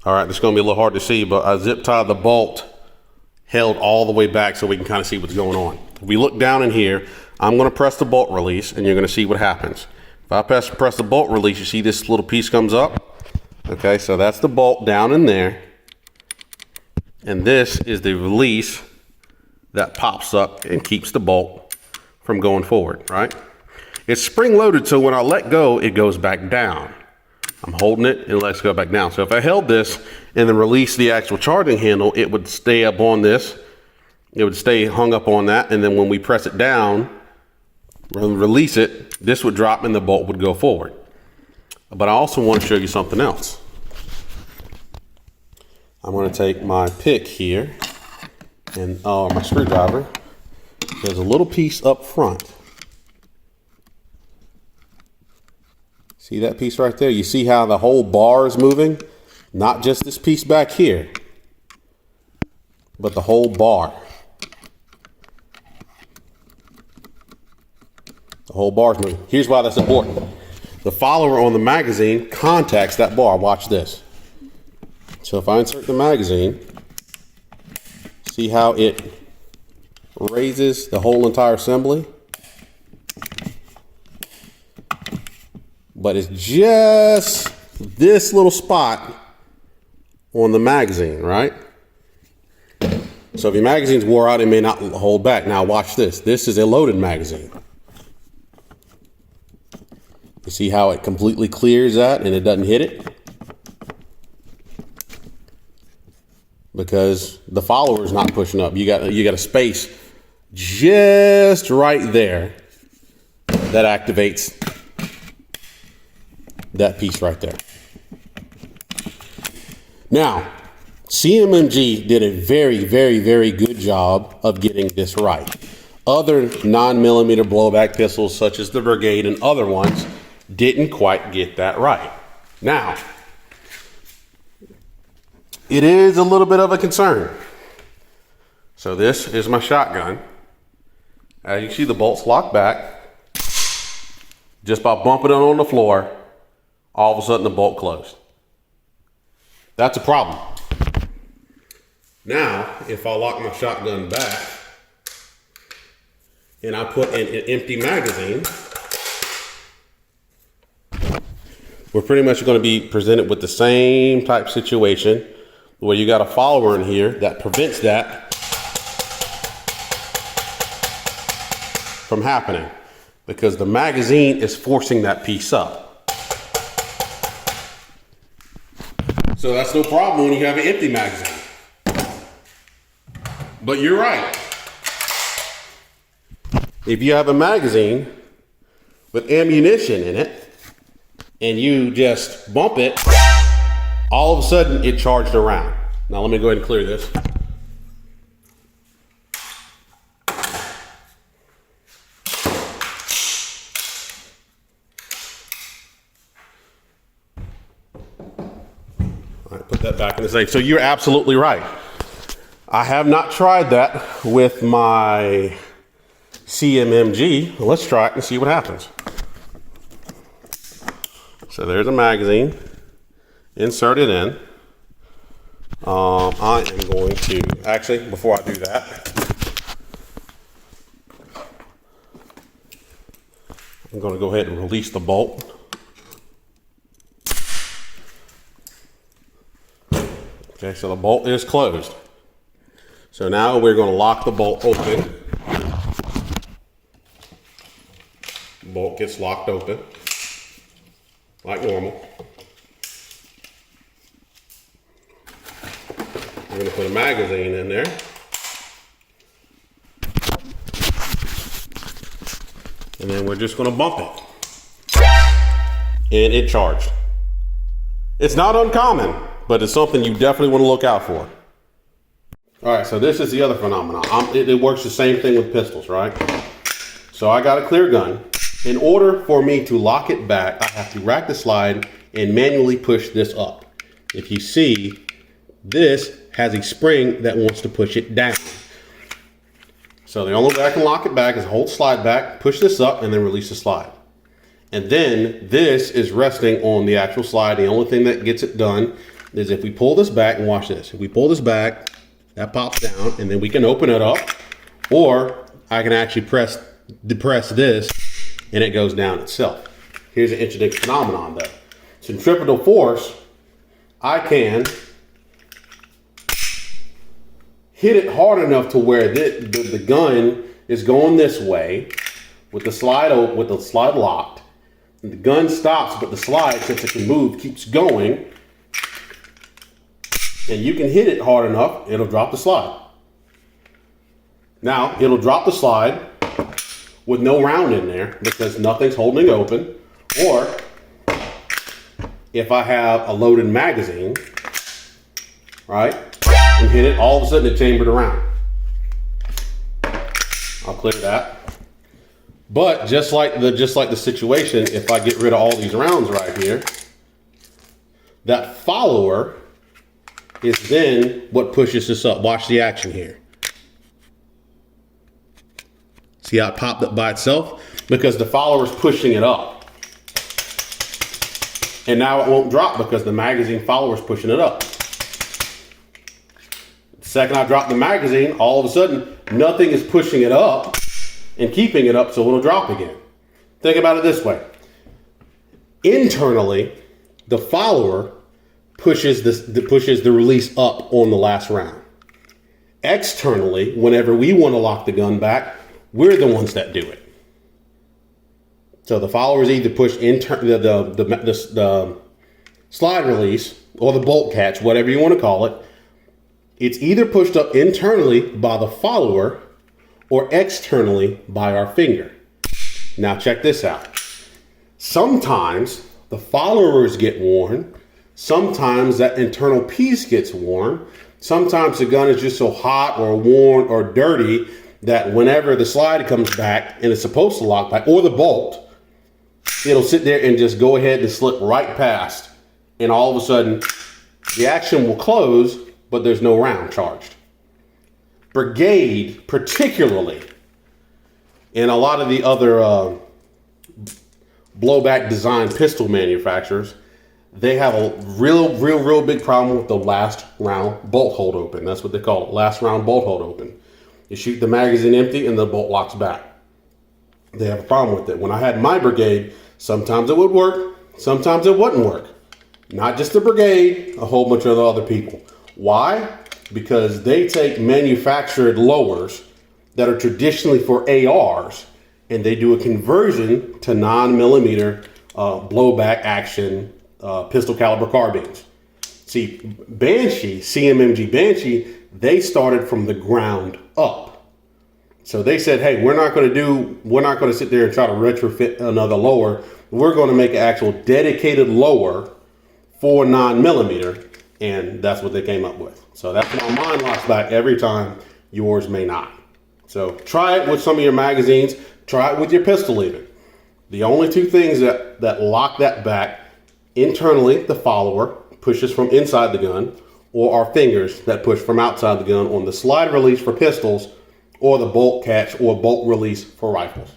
All right, this is gonna be a little hard to see, but I zip tied the bolt held all the way back so we can kind of see what's going on. If we look down in here, I'm gonna press the bolt release and you're gonna see what happens. If I press the bolt release, you see this little piece comes up. Okay, so that's the bolt down in there. And this is the release that pops up and keeps the bolt from going forward, right? It's spring loaded, so when I let go, it goes back down. I'm holding it and let's go back down. So if I held this and then release the actual charging handle, it would stay up on this. It would stay hung up on that. And then when we press it down, release it, this would drop and the bolt would go forward. But I also want to show you something else. I'm going to take my pick here and my screwdriver. There's a little piece up front. See that piece right there? You see how the whole bar is moving? Not just this piece back here, but the whole bar. The whole bar is moving. Here's why that's important. The follower on the magazine contacts that bar. Watch this. So if I insert the magazine, see how it raises the whole entire assembly? But it's just this little spot on the magazine, right? So if your magazine's wore out, it may not hold back. Now watch this. This is a loaded magazine. You see how it completely clears that and it doesn't hit it? Because the follower is not pushing up. You got a space just right there that activates that piece right there. Now, CMMG did a very, very, very good job of getting this right. Other 9mm blowback pistols, such as the Brigade and other ones, didn't quite get that right. Now, it is a little bit of a concern. So this is my shotgun. As you see, the bolts lock back. Just by bumping it on the floor, all of a sudden the bolt closed. That's a problem. Now, if I lock my shotgun back and I put in an empty magazine, we're pretty much going to be presented with the same type situation where you got a follower in here that prevents that from happening because the magazine is forcing that piece up. So that's no problem when you have an empty magazine. But you're right. If you have a magazine with ammunition in it and you just bump it, all of a sudden it charged around. Now let me go ahead and clear this. All right, put that back in the safe. So you're absolutely right. I have not tried that with my CMMG. Let's try it and see what happens. So there's a magazine. Insert it in. I am going to, actually, before I do that, I'm going to go ahead and release the bolt. Okay, so the bolt is closed. So now we're going to lock the bolt open. The bolt gets locked open like normal. We're going to put a magazine in there. And then we're just going to bump it. And it charged. It's not uncommon, but it's something you definitely want to look out for. All right, so this is the other phenomenon. It works the same thing with pistols, right? So I got a clear gun. In order for me to lock it back, I have to rack the slide and manually push this up. If you see, this has a spring that wants to push it down. So the only way I can lock it back is hold slide back, push this up, and then release the slide. And then this is resting on the actual slide. The only thing that gets it done is if we pull this back, and watch this. If we pull this back, that pops down, and then we can open it up, or I can actually depress this, and it goes down itself. Here's an interesting phenomenon though. Centripetal force, I can hit it hard enough to where the gun is going this way with the slide locked. And the gun stops, but the slide, since it can move, keeps going. And you can hit it hard enough, it'll drop the slide. Now, it'll drop the slide with no round in there because nothing's holding open. Or if I have a loaded magazine, right, and hit it, all of a sudden it chambered around. I'll clear that. But just like the situation, if I get rid of all these rounds right here, that follower is then what pushes this up. Watch the action here. See how it popped up by itself? Because the follower is pushing it up. And now it won't drop because the magazine follower is pushing it up. The second I drop the magazine, all of a sudden, nothing is pushing it up and keeping it up, so it'll drop again. Think about it this way. Internally, the follower pushes the release up on the last round. Externally, whenever we want to lock the gun back, we're the ones that do it. So the followers either push the slide release or the bolt catch, whatever you want to call it. It's either pushed up internally by the follower or externally by our finger. Now check this out. Sometimes the followers get worn. Sometimes that internal piece gets worn. Sometimes the gun is just so hot or worn or dirty that whenever the slide comes back and it's supposed to lock back, or the bolt, it'll sit there and just go ahead and slip right past. And all of a sudden, the action will close, but there's no round charged. Brigade, particularly, and a lot of the other blowback design pistol manufacturers, they have a real big problem with the last round bolt hold open. That's what they call it, last round bolt hold open. You shoot the magazine empty and the bolt locks back. They have a problem with it. When I had my brigade, sometimes it would work, sometimes it wouldn't work. Not just the brigade, a whole bunch of other people. Why? Because they take manufactured lowers that are traditionally for ARs and they do a conversion to 9mm blowback action pistol caliber carbines. See, Banshee, CMMG Banshee, they started from the ground up. So they said, hey, we're not going to sit there and try to retrofit another lower. We're going to make an actual dedicated lower for 9mm. And that's what they came up with. So that's why mine locks back every time, yours may not. So try it with some of your magazines. Try it with your pistol even. The only two things that lock that back, internally, the follower pushes from inside the gun, or our fingers that push from outside the gun on the slide release for pistols, or the bolt catch or bolt release for rifles.